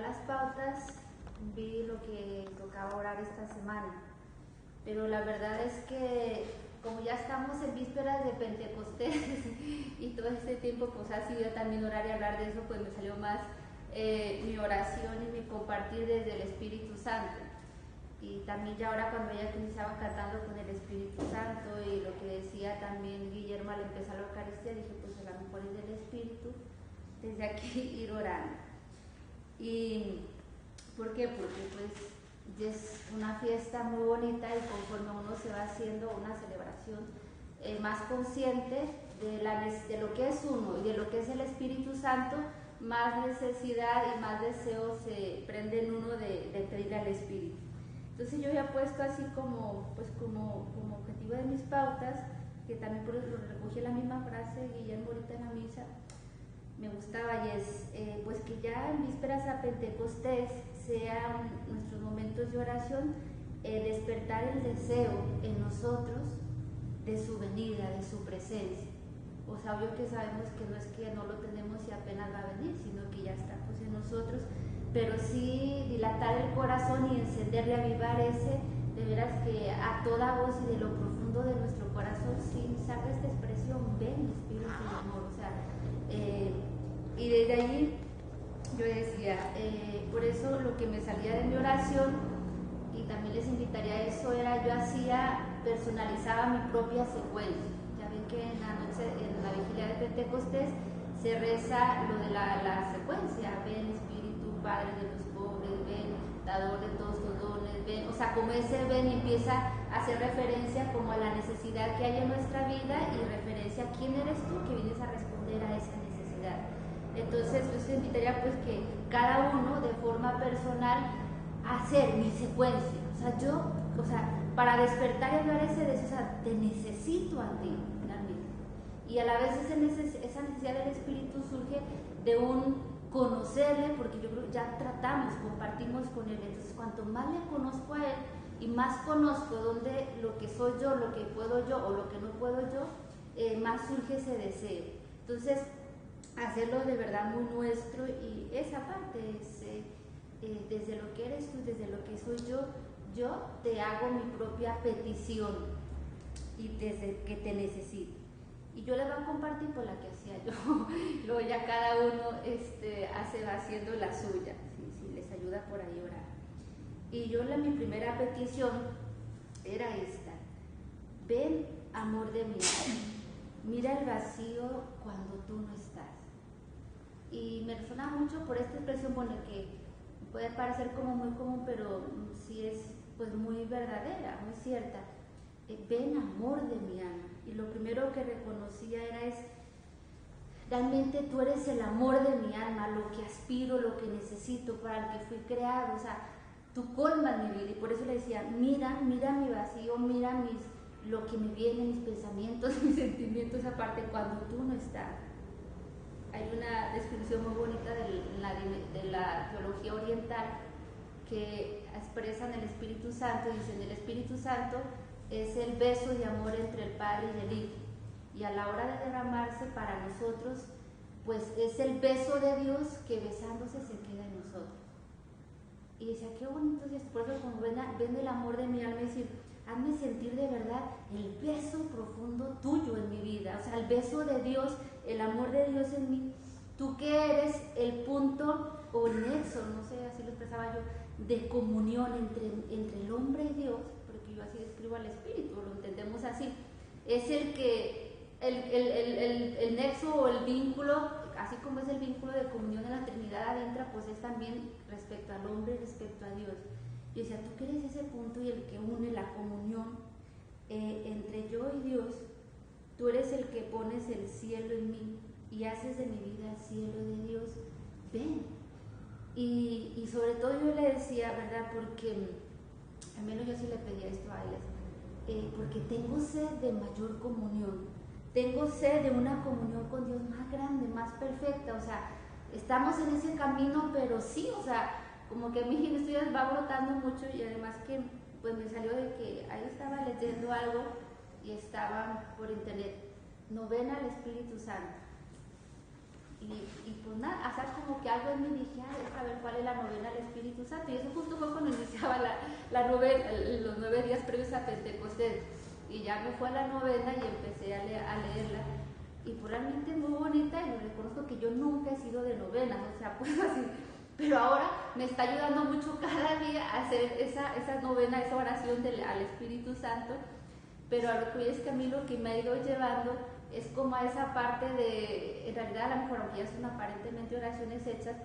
preparar las pautas vi lo que tocaba orar esta semana, pero la verdad es que como ya estamos en vísperas de Pentecostés y todo este tiempo pues ha sido también orar y hablar de eso, pues me salió más mi oración y mi compartir desde el Espíritu Santo. Y también ya ahora cuando ella iniciaba cantando con el Espíritu Santo y lo que decía también Guillermo al empezar la Eucaristía, dije pues a lo mejor es del Espíritu, desde aquí ir orando. ¿Y por qué? Porque pues es una fiesta muy bonita y conforme uno se va haciendo una celebración más consciente de lo que es uno y de lo que es el Espíritu Santo, más necesidad y más deseo se prende en uno de pedirle al Espíritu. Entonces yo había puesto así como objetivo de mis pautas, que también por eso recogí la misma frase Guillermo ahorita en la misa, me gustaba, y es pues que ya en vísperas a Pentecostés sean nuestros momentos de oración, despertar el deseo en nosotros de su venida, de su presencia. O sea, obvio que sabemos que no es que no lo tenemos y apenas va a venir, sino que ya está pues en nosotros, pero sí dilatar el corazón y encender y avivar ese, de veras que a toda voz y de lo profundo de nuestro corazón, sí saca esta expresión, ven Espíritu de amor, o sea, y desde allí yo decía, por eso lo que me salía de mi oración, y también les invitaría a eso, era yo personalizaba mi propia secuencia. Ya ven que en la noche, en la vigilia de Pentecostés, se reza lo de la secuencia, ven Espíritu, Padre de los pobres, ven, dador de todos los dones, ven, o sea, como ese ven empieza a hacer referencia como a la necesidad que hay en nuestra vida y referencia a quién eres tú que vienes a responder a esa necesidad. Entonces, pues te invitaría pues que cada uno de forma personal hacer mi secuencia, o sea, para despertar y hablar ese deseo, o sea, te necesito a ti, finalmente. Y a la vez esa necesidad del Espíritu surge de un conocerle, porque yo creo que ya tratamos, compartimos con él, entonces cuanto más le conozco a él y más conozco dónde lo que soy yo, lo que puedo yo o lo que no puedo yo, más surge ese deseo. Entonces, hacerlo de verdad muy nuestro, y esa parte es desde lo que eres tú, desde lo que soy yo te hago mi propia petición y desde que te necesito. Y yo les voy a compartir por la que hacía yo, luego ya cada uno va haciendo la suya, si les ayuda por ahí orar. Y yo mi primera petición era esta: ven amor de mi alma, mira el vacío cuando tú no estás. Y me resuena mucho por esta expresión, bueno, que puede parecer como muy común, pero sí es pues muy verdadera, muy cierta. Ven amor de mi alma. Y lo primero que reconocía realmente tú eres el amor de mi alma, lo que aspiro, lo que necesito, para el que fui creado, o sea, tú colmas mi vida. Y por eso le decía, mira mi vacío, mira lo que me viene, mis pensamientos, mis sentimientos, aparte cuando tú no estás. Hay una descripción muy bonita de la teología oriental que expresan el Espíritu Santo. Dicen, el Espíritu Santo es el beso de amor entre el Padre y el Hijo, y a la hora de derramarse para nosotros, pues es el beso de Dios que besándose se queda en nosotros. Y decía, qué bonito es esto. Por eso cuando ven el amor de mi alma, decir, hazme sentir de verdad el beso profundo tuyo en mi vida, o sea, el beso de Dios, el amor de Dios en mí, tú que eres el punto o el nexo, no sé, así lo expresaba yo, de comunión entre el hombre y Dios, porque yo así describo al Espíritu, lo entendemos así, es el que, el nexo o el vínculo, así como es el vínculo de comunión en la Trinidad adentra, pues es también respecto al hombre, respecto a Dios. Yo decía, tú que eres ese punto y el que une la comunión entre yo y Dios, tú eres el que pones el cielo en mí y haces de mi vida el cielo de Dios, ven. Y sobre todo yo le decía, ¿verdad? Porque al menos yo sí le pedía esto a ellas, porque tengo sed de mayor comunión, tengo sed de una comunión con Dios más grande, más perfecta, o sea, estamos en ese camino, pero sí, o sea, como que a mí esto ya va brotando mucho, y además que pues me salió de que ahí estaba leyendo algo y estaba por internet, novena al Espíritu Santo. y pues nada, hacer como que algo en mí dije, es saber cuál es la novena del Espíritu Santo. Y eso justo fue cuando iniciaba la novena, los 9 días previos a Pentecostés. Y ya me fue a la novena y empecé a leerla. Y pues realmente es muy bonita, y lo reconozco que yo nunca he sido de novenas, o sea, pues así. Pero ahora me está ayudando mucho cada día a hacer esa novena, esa oración al Espíritu Santo. Pero a lo que hoy es que a mí lo que me ha ido llevando es como a esa parte de, en realidad a lo mejor aunque ya son aparentemente oraciones hechas,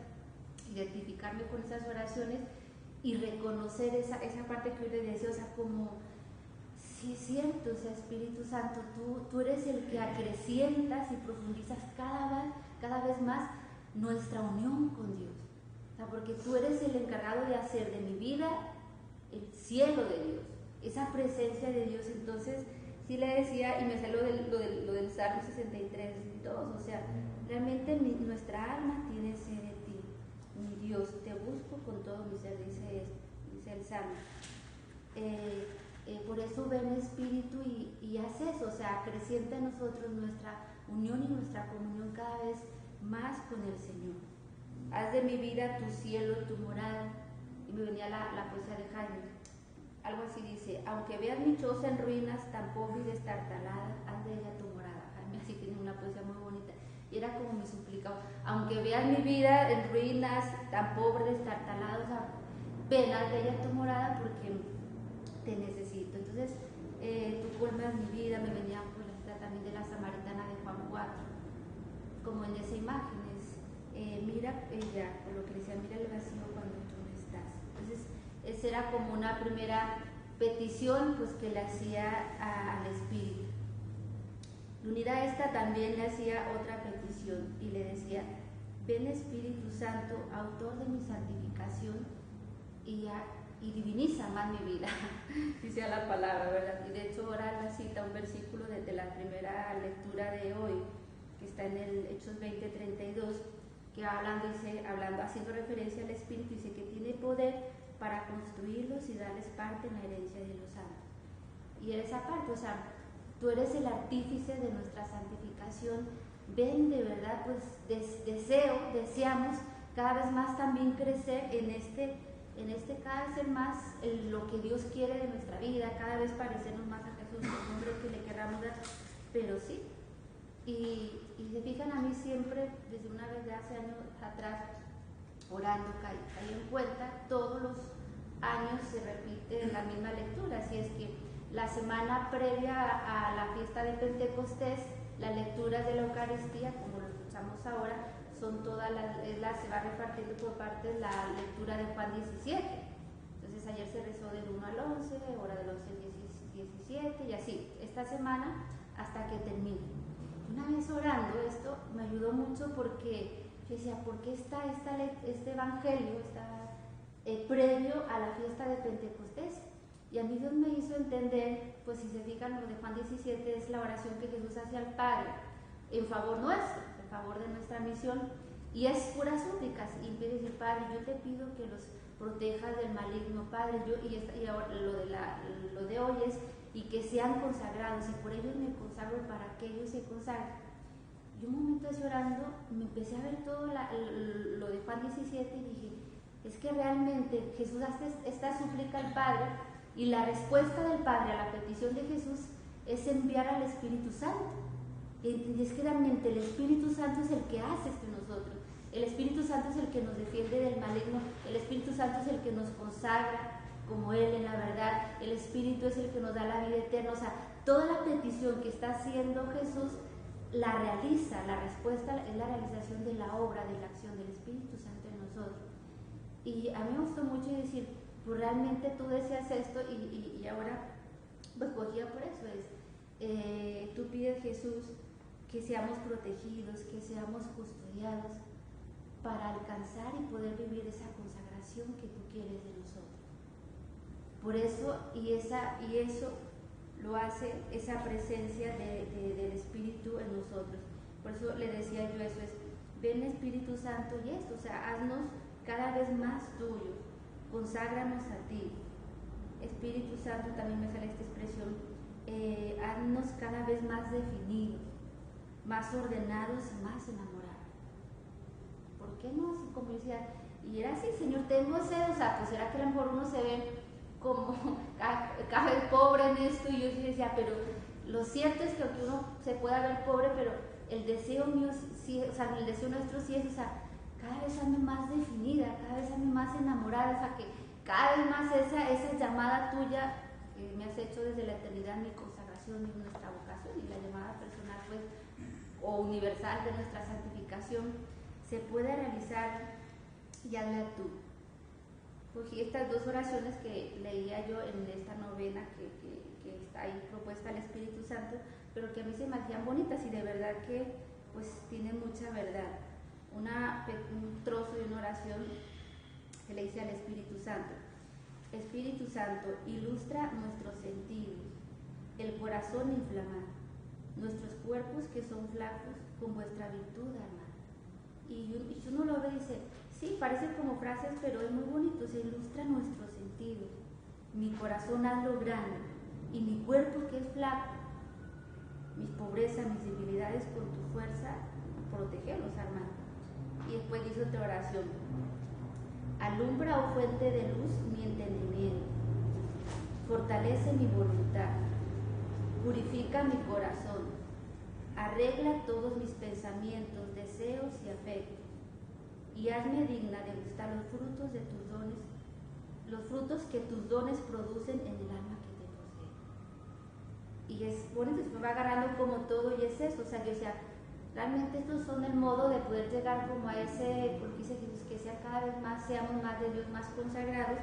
identificarme con esas oraciones y reconocer esa parte que hoy les decía, o sea, como, sí es cierto, o sea, Espíritu Santo, tú eres el que acrecientas y profundizas cada vez más nuestra unión con Dios. O sea, porque tú eres el encargado de hacer de mi vida el cielo de Dios, esa presencia de Dios. Entonces, sí le decía, y me salió lo del Salmo 63 y todo, o sea, realmente nuestra alma tiene sed de ti, mi Dios, te busco con todo mi ser, dice el Salmo. Por eso ven Espíritu y haz eso, o sea, acrecienta en nosotros nuestra unión y nuestra comunión cada vez más con el Señor. Haz de mi vida tu cielo, tu morada. Y me venía la poesía de Jaime. Algo así dice, aunque veas mi choza en ruinas, tan pobre y destartalada, haz de ella tu morada. Jaime así tiene una poesía muy bonita. Y era como mi suplicado, aunque veas mi vida en ruinas, tan pobre, destartalada, o sea, ven, haz de ella tu morada porque te necesito. Entonces, tú colmas mi vida, me venía por la cita también de la Samaritana de Juan 4, como en esa imagen. Mira ella, por lo que decía, mira el vacío cuando tú no estás. Entonces, esa era como una primera petición pues que le hacía al Espíritu. Unida a esta también le hacía otra petición y le decía, ven Espíritu Santo, autor de mi santificación y diviniza más mi vida, dice la palabra, ¿verdad? Y de hecho ahora la cita un versículo desde la primera lectura de hoy, que está en el Hechos 20:32, que haciendo referencia al Espíritu, dice que tiene poder para construirlos y darles parte en la herencia de los santos. Y esa parte, o sea, tú eres el artífice de nuestra santificación. Ven, de verdad, pues deseamos cada vez más también crecer en este cada vez ser más lo que Dios quiere de nuestra vida, cada vez parecernos más a Jesús, el nombre que le queramos dar, pero sí. Y se fijan, a mí siempre, desde una vez de hace años atrás, orando, caí en cuenta, todos los años se repite la misma lectura, así es que la semana previa a la fiesta de Pentecostés, las lecturas de la Eucaristía, como lo escuchamos ahora, son todas se va repartiendo por partes la lectura de Juan 17. Entonces ayer se rezó del 1 al 11, ahora del 11 al 17 y así, esta semana hasta que termine. Una vez orando esto me ayudó mucho porque yo decía, ¿por qué está este evangelio previo a la fiesta de Pentecostés? Y a mí Dios me hizo entender, pues si se fijan, lo de Juan 17 es la oración que Jesús hace al Padre en favor nuestro, en favor de nuestra misión, y es puras súplicas, y empieza a decir, Padre, yo te pido que los protejas del maligno, Padre, y ahora lo de hoy es, y que sean consagrados, y por ellos me consagro para que ellos se consagren. Y un momento así orando, me empecé a ver todo lo de Juan 17 y dije, es que realmente Jesús hace esta súplica al Padre, y la respuesta del Padre a la petición de Jesús es enviar al Espíritu Santo. Y es que realmente el Espíritu Santo es el que hace esto en nosotros. El Espíritu Santo es el que nos defiende del maligno. El Espíritu Santo es el que nos consagra como Él en la verdad. El Espíritu es el que nos da la vida eterna. O sea, toda la petición que está haciendo Jesús la realiza. La respuesta es la realización de la obra, de la acción del Espíritu Santo en nosotros. Y a mí me gustó mucho decir, pues realmente tú deseas esto y ahora pues cogía por eso. Tú pides, Jesús, que seamos protegidos, que seamos custodiados para alcanzar y poder vivir esa consagración que tú quieres de nosotros. Por eso, y eso lo hace esa presencia del Espíritu en nosotros. Por eso le decía yo eso, ven Espíritu Santo y esto, o sea, haznos cada vez más tuyos, conságranos a ti. Espíritu Santo, también me sale esta expresión, haznos cada vez más definidos, más ordenados y más enamorados. ¿por qué no? Así como yo decía, y era así, Señor, tengo sed, o sea, pues era que a lo mejor uno se ve como cada vez pobre en esto, y yo sí decía, pero lo cierto es que aunque uno se pueda ver pobre, pero el deseo mío, sí, o sea, el deseo nuestro sí es, o sea, cada vez ando más definida, cada vez ando más enamorada, o sea, que cada vez más esa llamada tuya que me has hecho desde la eternidad, mi consagración y nuestra vocación, y la llamada personal, pues, o universal de nuestra santificación, se puede realizar y hazla tú. Cogí estas dos oraciones que leía yo en esta novena que está ahí propuesta al Espíritu Santo, pero que a mí se me hacían bonitas y de verdad que pues tiene mucha verdad. Un trozo de una oración que le dice al Espíritu Santo: Espíritu Santo, ilustra nuestros sentidos, el corazón inflamado, nuestros cuerpos que son flacos, con vuestra virtud, amada. Y uno lo ve y dice, sí, parecen como frases, pero es muy bonito, se ilustra nuestros sentidos. Mi corazón hazlo grande, y mi cuerpo que es flaco, mis pobrezas, mis debilidades, con tu fuerza, protegerlos, hermano. Y después dice otra oración: alumbra, oh fuente de luz, mi entendimiento, fortalece mi voluntad, purifica mi corazón, arregla todos mis pensamientos, deseos y afectos, y hazme digna de gustar los frutos de tus dones, los frutos que tus dones producen en el alma que te posee. Y es bonito, se va agarrando como todo, y es eso, o sea, yo decía, realmente estos son el modo de poder llegar como a ese, porque dice Jesús, que sea cada vez más, seamos más de Dios, más consagrados,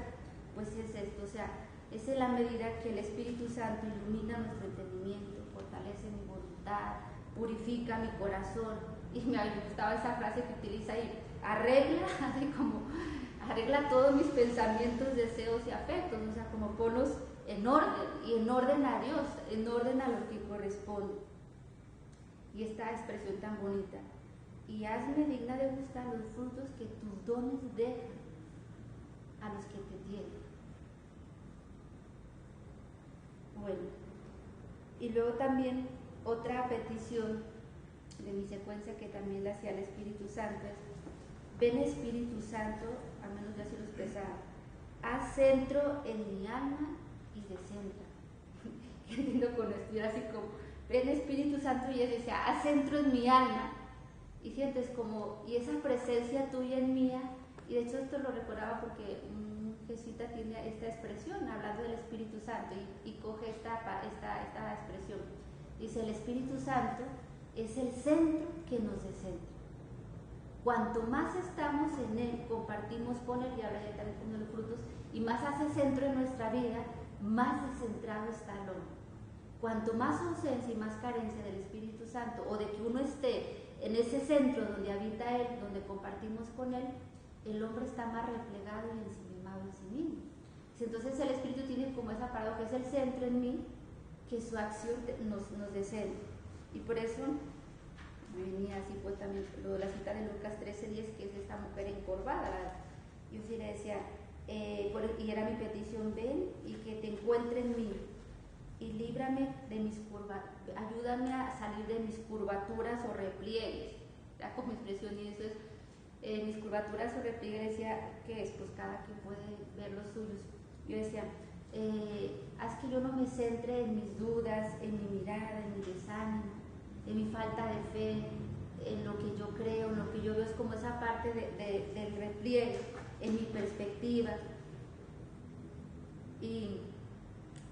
pues es esto, o sea, es en la medida que el Espíritu Santo ilumina nuestro entendimiento, fortalece mi voluntad, purifica mi corazón, y me gustaba esa frase que utiliza ahí, arregla, así como, arregla todos mis pensamientos, deseos y afectos, o sea, como ponlos en orden, y en orden a Dios, en orden a lo que corresponde. Y esta expresión tan bonita: y hazme digna de gustar los frutos que tus dones dejan a los que te tienen. Bueno, y luego también otra petición de mi secuencia que también la hacía el Espíritu Santo es: ven Espíritu Santo, al menos ya se lo expresaba, haz centro en mi alma y descentra. Entiendo con esto, era así como, ven Espíritu Santo, y él decía, haz centro en mi alma, y sientes como, y esa presencia tuya en mía, y de hecho esto lo recordaba porque un jesuita tiene esta expresión, hablando del Espíritu Santo, y coge esta expresión, dice, el Espíritu Santo es el centro que nos descentra. Cuanto más estamos en Él, compartimos con Él, y ahora ya también con los frutos, y más hace centro en nuestra vida, más descentrado está el hombre. Cuanto más ausencia y más carencia del Espíritu Santo, o de que uno esté en ese centro donde habita Él, donde compartimos con Él, el hombre está más replegado y ensimismado en sí mismo. Entonces el Espíritu tiene como esa paradoja, es el centro en mí, que su acción nos descentra. Y por eso me venía así pues también la cita de Lucas 13:10, que es esta mujer encorvada. Yo sí le decía, y era mi petición, ven y que te encuentre en mí, y líbrame de mis curvaturas, ayúdame a salir de mis curvaturas o repliegues. Ya con mi expresión, y eso es, mis curvaturas o repliegues, decía, ¿qué es? Pues cada quien puede ver los suyos. Yo decía, haz que yo no me centre en mis dudas, en mi mirada, en mi desánimo, en mi falta de fe, en lo que yo creo, en lo que yo veo, es como esa parte del repliegue, en mi perspectiva. Y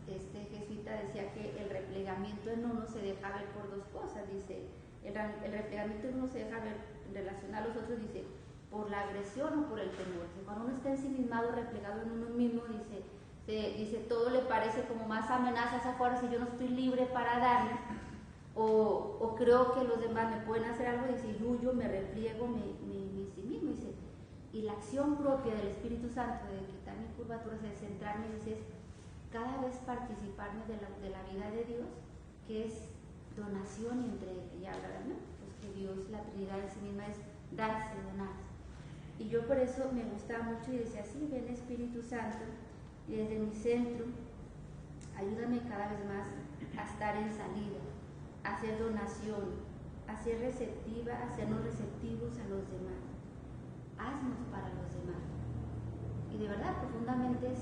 este jesuita decía que el replegamiento en uno se deja ver por dos cosas, dice, el replegamiento en uno se deja ver en relación a los otros, dice, por la agresión o por el temor. Cuando uno está ensimismado, replegado en uno mismo, dice, todo le parece como más amenazas afuera, si yo no estoy libre para darle, o creo que los demás me pueden hacer algo, dice, huyo, me repliego, me sí mismo, dice, y la acción propia del Espíritu Santo de quitar mi curvatura, de centrarme, dice, es cada vez participarme de la vida de Dios, que es donación y entrega, y habla, ¿no? Pues que Dios, la Trinidad en sí misma, es darse, donarse. Y yo por eso me gustaba mucho y decía, sí, ven Espíritu Santo, y desde mi centro, ayúdame cada vez más a estar en salida, hacer donación, a ser receptiva, a hacernos receptivos a los demás. haznos para los demás. Y de verdad, profundamente es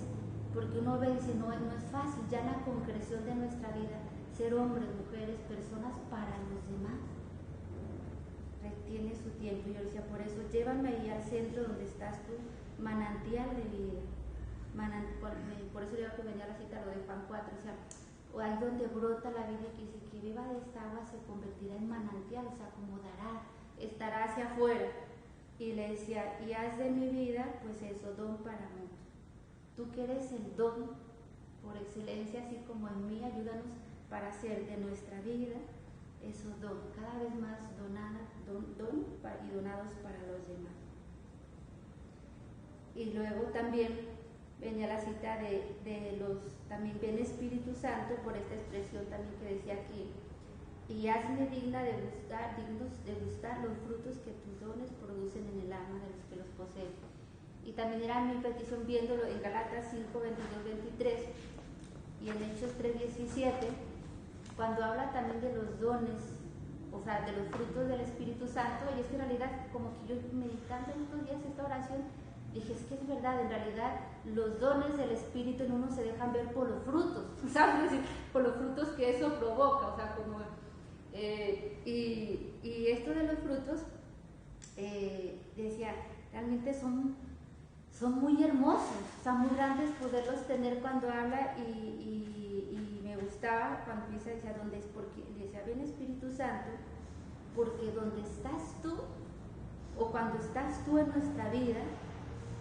porque uno ve y dice, no es fácil ya en la concreción de nuestra vida ser hombres, mujeres, personas para los demás. Retiene su tiempo. Y yo decía, por eso llévame ahí al centro donde estás tú, manantial de vida. Por eso yo que venía a la cita lo de Juan 4, o sea, o ahí donde brota la vida, que dice que beba de esta agua se convertirá en manantial, o sea, como dará, estará hacia afuera. Y le decía, y haz de mi vida, pues eso, don para mundo. Tú que eres el don por excelencia, así como en mí, ayúdanos para hacer de nuestra vida esos don, cada vez más y donados para los demás. Y luego también venía la cita también viene Espíritu Santo por esta expresión también que decía aquí, y hazme dignos de gustar los frutos que tus dones producen en el alma de los que los poseen. Y también era mi petición viéndolo en Galatas 5, 22, 23 y en Hechos 3, 17, cuando habla también de los dones, o sea, de los frutos del Espíritu Santo. Y es que en realidad, como que yo meditando en estos días esta oración, dije, es que es verdad, en realidad los dones del Espíritu en uno se dejan ver por los frutos, ¿sabes? Por los frutos que eso provoca, o sea, como... y esto de los frutos, decía, realmente son muy hermosos, o sea, muy grandes poderlos tener cuando habla y me gustaba cuando empieza a decir dónde es, porque decía, ven Espíritu Santo, porque donde estás tú, o cuando estás tú en nuestra vida,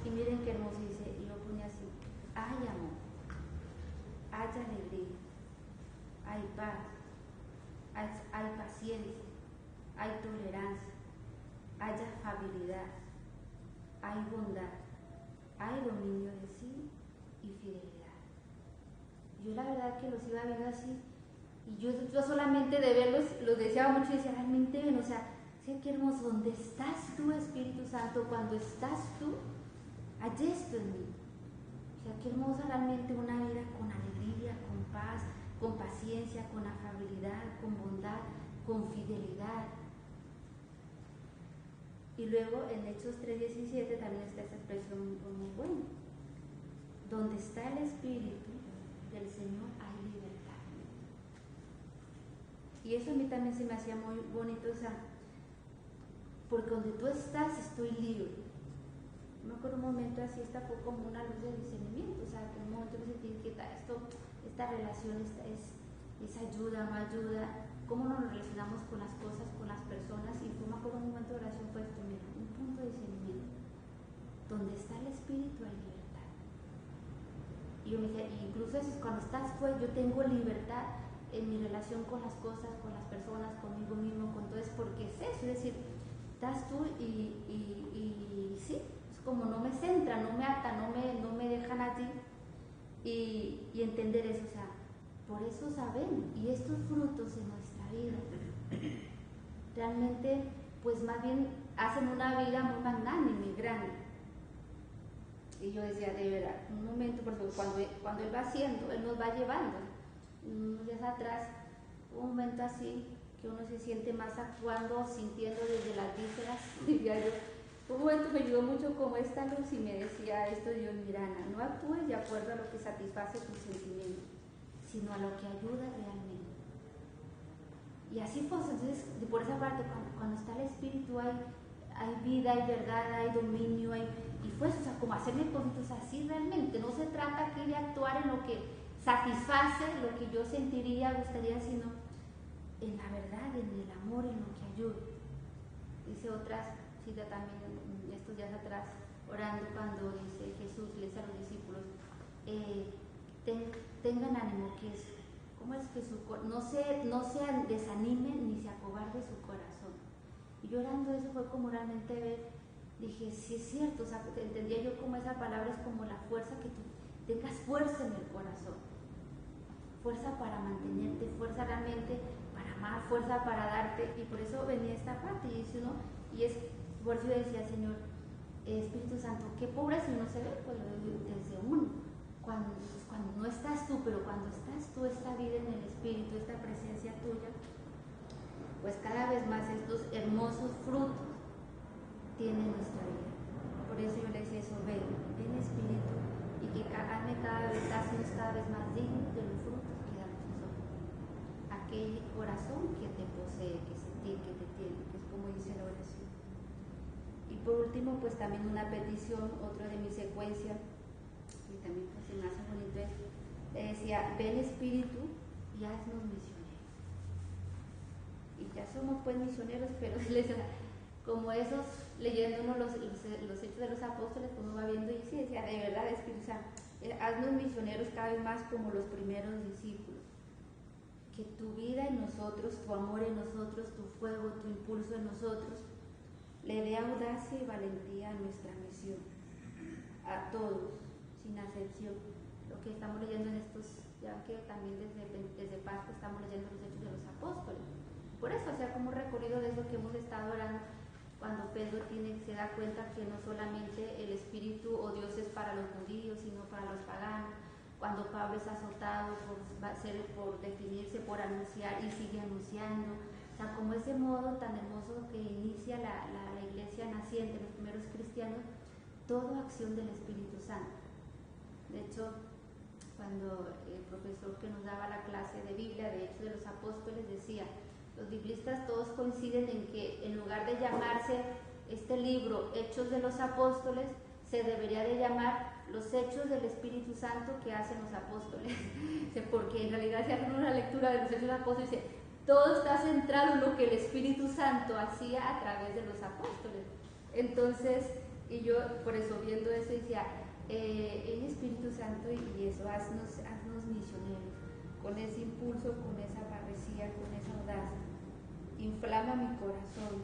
y miren qué hermoso dice, y lo pone así, hay amor, hay alegría, hay paz, hay paciencia, hay tolerancia, hay afabilidad, hay bondad, hay dominio de sí y fidelidad. Yo la verdad que los iba viendo así, y yo solamente de verlos los deseaba mucho y decía, realmente ven, o sea, qué hermoso, donde estás tú, Espíritu Santo, cuando estás tú, hay esto en mí. O sea, qué hermosa realmente una vida con alegría, con paz, con paciencia, con afabilidad, con bondad, con fidelidad. Y luego en Hechos 3:17 también está esta expresión muy buena. Donde está el Espíritu del Señor hay libertad. Y eso a mí también se me hacía muy bonito, o sea, porque donde tú estás estoy libre. Me acuerdo un momento así, esta fue como una luz de discernimiento, o sea, que en un momento me sentí que esta relación es ayuda, no ayuda, cómo nos relacionamos con las cosas, con las personas. Y me acuerdo un momento de oración fue esto, mira, un punto de discernimiento, donde está el Espíritu hay libertad. Y yo me dije, incluso cuando estás pues yo tengo libertad en mi relación con las cosas, con las personas, conmigo mismo, con todo, es porque es eso, es decir, estás tú y sí, es como no me centran, no me atan, no me dejan allí, y entender eso, o sea, por eso saben, y estos frutos en nuestra vida realmente pues más bien hacen una vida muy magnánime y grande. Y yo decía, de verdad, un momento, por ejemplo, cuando Él va haciendo, Él nos va llevando. Unos días atrás, un momento así, que uno se siente más actuando, sintiendo desde las vísceras, diría yo. Un momento me ayudó mucho como esta luz y me decía esto, Dios, mira, Ana, no actúes de acuerdo a lo que satisface tus sentimientos, sino a lo que ayuda realmente. Y así fue, entonces, por esa parte, cuando está el Espíritu hay vida, hay verdad, hay dominio, y fue eso, o sea, como hacerme cositas así realmente. No se trata aquí de actuar en lo que satisface, lo que yo sentiría, gustaría, sino en la verdad, en el amor, en lo que ayuda. Dice otra cita también, estos días atrás, orando, cuando dice Jesús, le dice a los discípulos, tengan ánimo, que es, ¿cómo es que no se desanimen ni se acobarde su corazón? Y yo orando eso fue como realmente ver, dije, sí es cierto, o sea, entendía yo como esa palabra es como la fuerza, que tú tengas fuerza en el corazón, fuerza para mantenerte, fuerza realmente para amar, fuerza para darte. Y por eso venía esta parte, y dice uno, y es por eso yo decía, Señor, Espíritu Santo, qué pobre si uno se ve, pues desde uno, cuando no estás tú, pero cuando estás tú, esta vida en el Espíritu, esta presencia tuya, pues cada vez más estos hermosos frutos tienen nuestra vida. por eso yo le decía eso, ven Espíritu, y que hazme cada vez más digno de los frutos que dan nosotros. Aquel corazón que te posee, que te tiene, que es como dice la oración. Y por último, pues también una petición, otra de mi secuencia, y también pues se me hace bonito, le decía, ven Espíritu y haznos misioneros. Y ya somos pues misioneros, pero como esos, leyendo uno los hechos de los apóstoles, uno va viendo y sí, decía, de verdad, Espíritu Santo, haznos misioneros cada vez más como los primeros discípulos. Que tu vida en nosotros, tu amor en nosotros, tu fuego, tu impulso en nosotros, le dé audacia y valentía a nuestra misión, a todos, sin excepción. Lo que estamos leyendo en estos, ya que también desde Pascua estamos leyendo los hechos de los apóstoles. Por eso, o sea, como un recorrido de eso que hemos estado orando, cuando Pedro se da cuenta que no solamente el Espíritu o Dios es para los judíos, sino para los paganos. Cuando Pablo es azotado por definirse, por anunciar y sigue anunciando. O sea, como ese modo tan hermoso que inicia la iglesia naciente, los primeros cristianos, toda acción del Espíritu Santo. De hecho, cuando el profesor que nos daba la clase de Biblia, de Hechos de los Apóstoles, decía, los biblistas todos coinciden en que en lugar de llamarse este libro Hechos de los Apóstoles, se debería de llamar los hechos del Espíritu Santo que hacen los apóstoles. Porque en realidad si hacen una lectura de los hechos de los apóstoles, dice, todo está centrado en lo que el Espíritu Santo hacía a través de los apóstoles. Entonces, y yo por eso viendo eso decía, el Espíritu Santo y eso, haznos misioneros, con ese impulso, con esa parresía, con esa audacia. Inflama mi corazón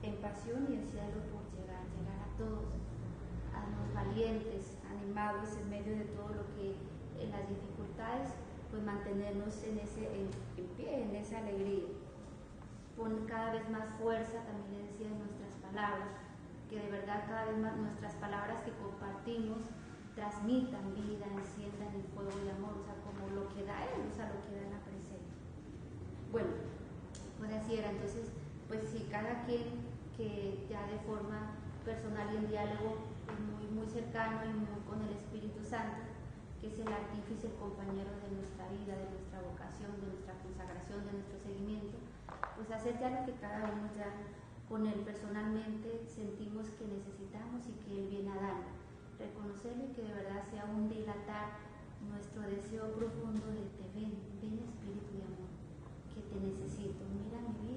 en pasión y en cielo por llegar a todos. Haznos valientes, animados en medio de todo lo que en las dificultades, pues mantenernos en pie, en esa alegría. Pon cada vez más fuerza, también le decía, en nuestras palabras, que de verdad cada vez más nuestras palabras que compartimos transmitan vida, enciendan el fuego de amor, o sea, como lo que da Él, o sea, lo que da en la presencia. Bueno, pues así era. Entonces, pues sí, cada quien que ya de forma personal y en diálogo muy cercano y muy con el Espíritu Santo, que es el artífice, el compañero de nuestra vida, de nuestra vocación, de nuestra consagración, de nuestro seguimiento, pues hacer ya lo que cada uno ya con él personalmente sentimos que necesitamos y que él viene a dar. Reconocerlo y que de verdad sea un dilatar nuestro deseo profundo de ven Espíritu de amor, que te necesito, mira mi vida.